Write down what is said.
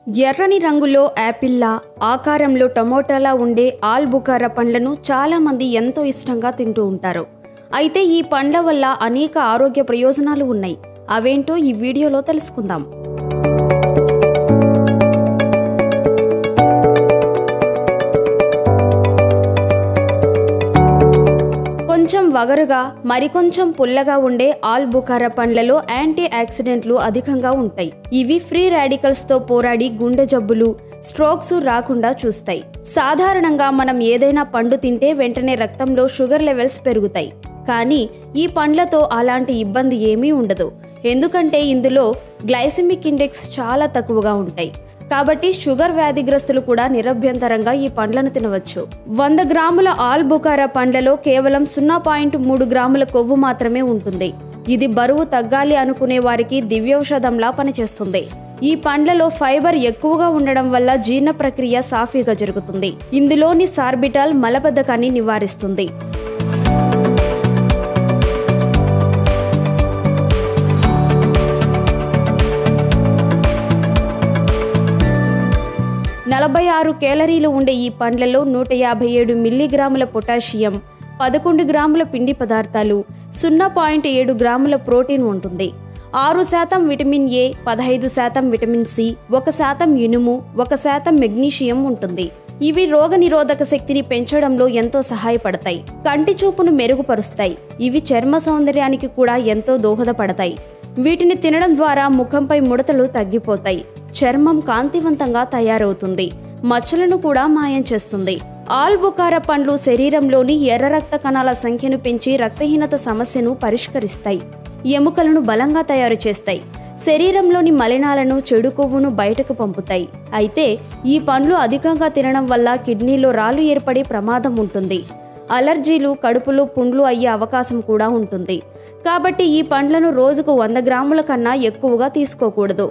ఎర్రని రంగులో యాపిల్లా, ఆకారంలో టమోటాలా ఉండే ఆల్బుకారా పండ్లను చాలామంది ఎంతో ఇష్టంగా తింటూ ఉంటారు. అయితే ఈ పండ్ల వల్ల అనేక ఆరోగ్య ప్రయోజనాలు ఉన్నాయి. అవేంటో ఈ వీడియోలో తెలుసుకుందాం. కొంచెం వగరుగా మరికొంచెం పుల్లగా ఉండే ఆల్బుకారా పండ్లలో యాంటీ ఆక్సిడెంట్లు అధికంగా ఉంటాయి. ఇవి ఫ్రీ రాడికల్స్ తో పోరాడి గుండె జబ్బులు, స్ట్రోక్స్ రాకుండా చూస్తాయి. సాధారణంగా మనం ఏదైనా పండు తింటే వెంటనే రక్తంలో షుగర్ లెవెల్స్ పెరుగుతాయి. కానీ ఈ పండ్లతో అలాంటి ఇబ్బంది ఏమీ ఉండదు. ఎందుకంటే ఇందులో గ్లైసెమిక్ ఇండెక్స్ చాలా తక్కువగా ఉంటాయి. కాబట్టి షుగర్ వ్యాధిగ్రస్తులు కూడా నిరభ్యంతరంగా ఈ పండ్లను తినవచ్చు. 100 గ్రాముల ఆల్బుకారా పండ్లలో కేవలం 0.3 గ్రాముల కొవ్వు మాత్రమే ఉంటుంది. ఇది బరువు తగ్గాలి అనుకునే వారికి దివ్యౌషధంలా పనిచేస్తుంది. ఈ పండ్లలో ఫైబర్ ఎక్కువగా ఉండడం వల్ల జీర్ణ ప్రక్రియ సాఫీగా జరుగుతుంది. ఇందులోని సార్బిటాల్ మలబద్ధకాన్ని నివారిస్తుంది. నలభై 6 కేలరీలు ఉండే ఈ పండ్లలో 157 మిల్లీగ్రాముల పొటాషియం, 11 గ్రాముల పిండి పదార్థాలు, 0.7 గ్రాముల ప్రోటీన్ ఉంటుంది. 6% విటమిన్ ఏ, 15% విటమిన్ సి, 1% ఇనుము, 1% మెగ్నీషియం ఉంటుంది. ఇవి రోగనిరోధక శక్తిని పెంచడంలో ఎంతో సహాయపడతాయి. కంటి చూపును మెరుగుపరుస్తాయి. ఇవి చర్మ సౌందర్యానికి కూడా ఎంతో దోహదపడతాయి. వీటిని తినడం ద్వారా ముఖంపై ముడతలు తగ్గిపోతాయి. చర్మం కాంతివంతంగా తయారవుతుంది. మచ్చలను కూడా మాయం చేస్తుంది. ఆల్బుకారా పండ్లు శరీరంలోని ఎర్ర రక్త కణాల సంఖ్యను పెంచి రక్తహీనత సమస్యను పరిష్కరిస్తాయి. ఎముకలను బలంగా తయారు చేస్తాయి. శరీరంలోని మలినాలను, చెడు కొవ్వును బయటకు పంపుతాయి. అయితే ఈ పండ్లు అధికంగా తినడం వల్ల కిడ్నీలో రాళ్లు ఏర్పడే ప్రమాదం ఉంటుంది. అలర్జీలు, కడుపులో పుండ్లు అయ్యే అవకాశం కూడా ఉంటుంది. కాబట్టి ఈ పండ్లను రోజుకు 100 గ్రాముల కన్నా ఎక్కువగా తీసుకోకూడదు.